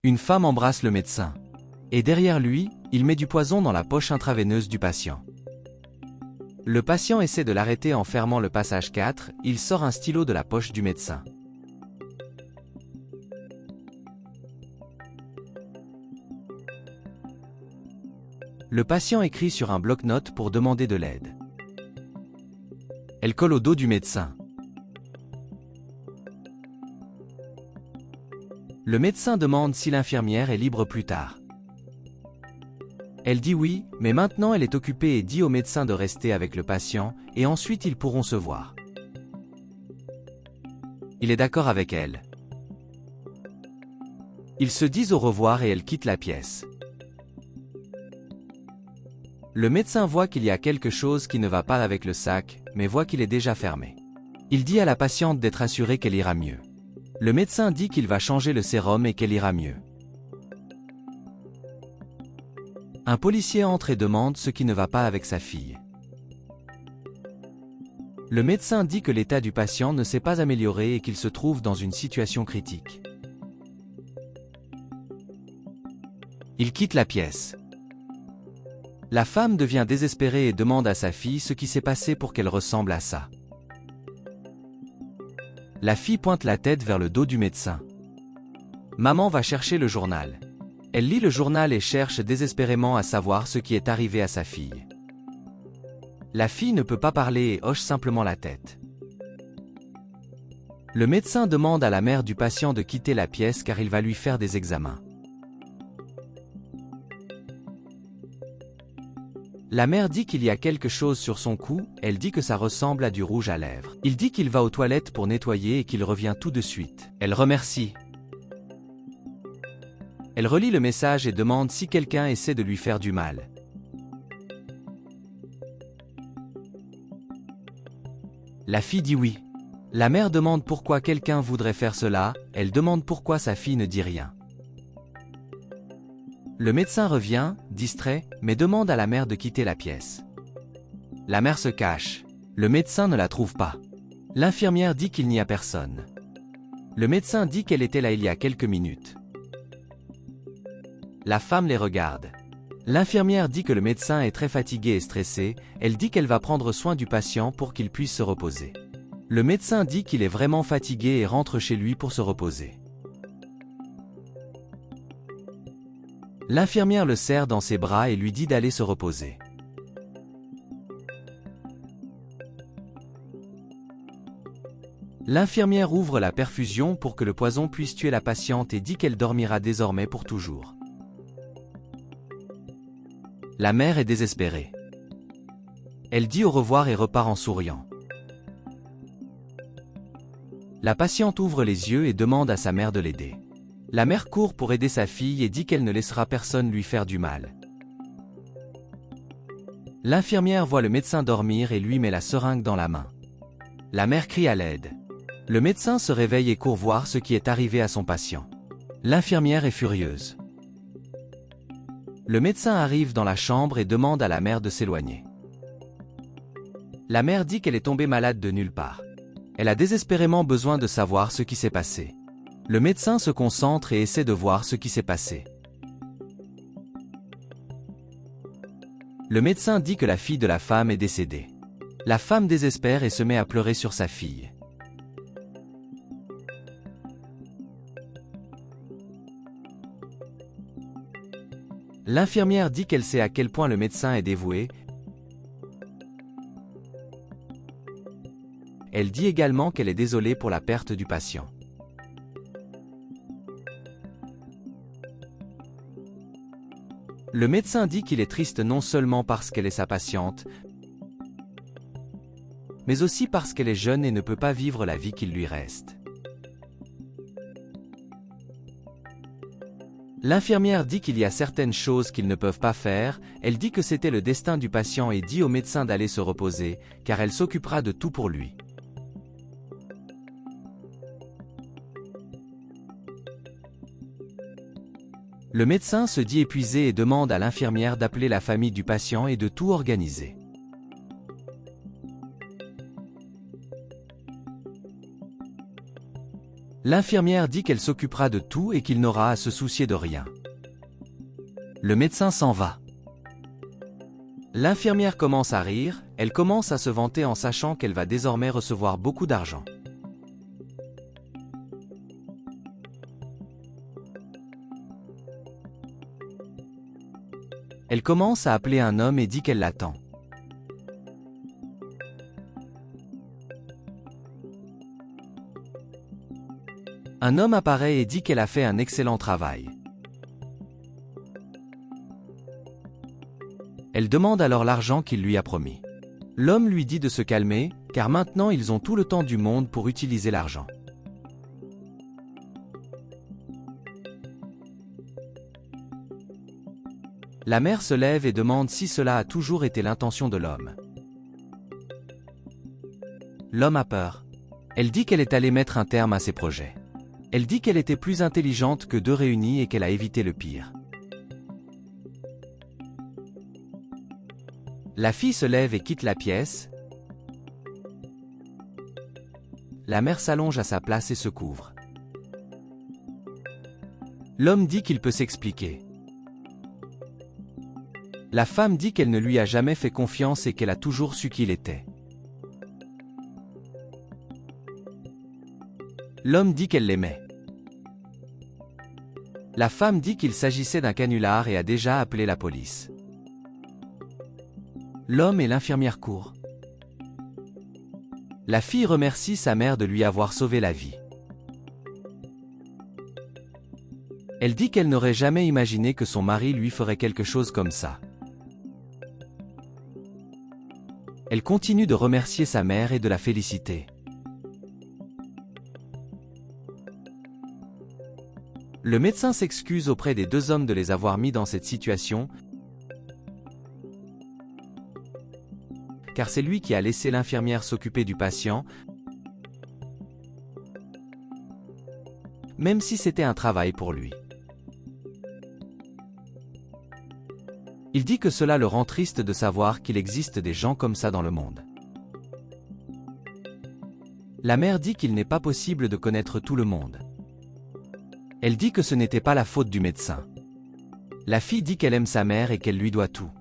Une femme embrasse le médecin. Et derrière lui, il met du poison dans la poche intraveineuse du patient. Le patient essaie de l'arrêter en fermant le passage 4, il sort un stylo de la poche du médecin. Le patient écrit sur un bloc-notes pour demander de l'aide. Elle colle au dos du médecin. Le médecin demande si l'infirmière est libre plus tard. Elle dit oui, mais maintenant elle est occupée et dit au médecin de rester avec le patient, et ensuite ils pourront se voir. Il est d'accord avec elle. Ils se disent au revoir et elle quitte la pièce. Le médecin voit qu'il y a quelque chose qui ne va pas avec le sac, mais voit qu'il est déjà fermé. Il dit à la patiente d'être assurée qu'elle ira mieux. Le médecin dit qu'il va changer le sérum et qu'elle ira mieux. Un policier entre et demande ce qui ne va pas avec sa fille. Le médecin dit que l'état du patient ne s'est pas amélioré et qu'il se trouve dans une situation critique. Il quitte la pièce. La femme devient désespérée et demande à sa fille ce qui s'est passé pour qu'elle ressemble à ça. La fille pointe la tête vers le dos du médecin. Maman va chercher le journal. Elle lit le journal et cherche désespérément à savoir ce qui est arrivé à sa fille. La fille ne peut pas parler et hoche simplement la tête. Le médecin demande à la mère du patient de quitter la pièce car il va lui faire des examens. La mère dit qu'il y a quelque chose sur son cou, elle dit que ça ressemble à du rouge à lèvres. Il dit qu'il va aux toilettes pour nettoyer et qu'il revient tout de suite. Elle remercie. Elle relit le message et demande si quelqu'un essaie de lui faire du mal. La fille dit oui. La mère demande pourquoi quelqu'un voudrait faire cela, elle demande pourquoi sa fille ne dit rien. Le médecin revient, distrait, mais demande à la mère de quitter la pièce. La mère se cache. Le médecin ne la trouve pas. L'infirmière dit qu'il n'y a personne. Le médecin dit qu'elle était là il y a quelques minutes. La femme les regarde. L'infirmière dit que le médecin est très fatigué et stressé, elle dit qu'elle va prendre soin du patient pour qu'il puisse se reposer. Le médecin dit qu'il est vraiment fatigué et rentre chez lui pour se reposer. L'infirmière le serre dans ses bras et lui dit d'aller se reposer. L'infirmière ouvre la perfusion pour que le poison puisse tuer la patiente et dit qu'elle dormira désormais pour toujours. La mère est désespérée. Elle dit au revoir et repart en souriant. La patiente ouvre les yeux et demande à sa mère de l'aider. La mère court pour aider sa fille et dit qu'elle ne laissera personne lui faire du mal. L'infirmière voit le médecin dormir et lui met la seringue dans la main. La mère crie à l'aide. Le médecin se réveille et court voir ce qui est arrivé à son patient. L'infirmière est furieuse. Le médecin arrive dans la chambre et demande à la mère de s'éloigner. La mère dit qu'elle est tombée malade de nulle part. Elle a désespérément besoin de savoir ce qui s'est passé. Le médecin se concentre et essaie de voir ce qui s'est passé. Le médecin dit que la fille de la femme est décédée. La femme désespère et se met à pleurer sur sa fille. L'infirmière dit qu'elle sait à quel point le médecin est dévoué. Elle dit également qu'elle est désolée pour la perte du patient. Le médecin dit qu'il est triste non seulement parce qu'elle est sa patiente, mais aussi parce qu'elle est jeune et ne peut pas vivre la vie qu'il lui reste. L'infirmière dit qu'il y a certaines choses qu'ils ne peuvent pas faire, elle dit que c'était le destin du patient et dit au médecin d'aller se reposer, car elle s'occupera de tout pour lui. Le médecin se dit épuisé et demande à l'infirmière d'appeler la famille du patient et de tout organiser. L'infirmière dit qu'elle s'occupera de tout et qu'il n'aura à se soucier de rien. Le médecin s'en va. L'infirmière commence à rire, elle commence à se vanter en sachant qu'elle va désormais recevoir beaucoup d'argent. Elle commence à appeler un homme et dit qu'elle l'attend. Un homme apparaît et dit qu'elle a fait un excellent travail. Elle demande alors l'argent qu'il lui a promis. L'homme lui dit de se calmer, car maintenant ils ont tout le temps du monde pour utiliser l'argent. La mère se lève et demande si cela a toujours été l'intention de l'homme. L'homme a peur. Elle dit qu'elle est allée mettre un terme à ses projets. Elle dit qu'elle était plus intelligente que deux réunis et qu'elle a évité le pire. La fille se lève et quitte la pièce. La mère s'allonge à sa place et se couvre. L'homme dit qu'il peut s'expliquer. La femme dit qu'elle ne lui a jamais fait confiance et qu'elle a toujours su qui il était. L'homme dit qu'elle l'aimait. La femme dit qu'il s'agissait d'un canular et a déjà appelé la police. L'homme et l'infirmière courent. La fille remercie sa mère de lui avoir sauvé la vie. Elle dit qu'elle n'aurait jamais imaginé que son mari lui ferait quelque chose comme ça. Elle continue de remercier sa mère et de la féliciter. Le médecin s'excuse auprès des deux hommes de les avoir mis dans cette situation, car c'est lui qui a laissé l'infirmière s'occuper du patient, même si c'était un travail pour lui. Il dit que cela le rend triste de savoir qu'il existe des gens comme ça dans le monde. La mère dit qu'il n'est pas possible de connaître tout le monde. Elle dit que ce n'était pas la faute du médecin. La fille dit qu'elle aime sa mère et qu'elle lui doit tout.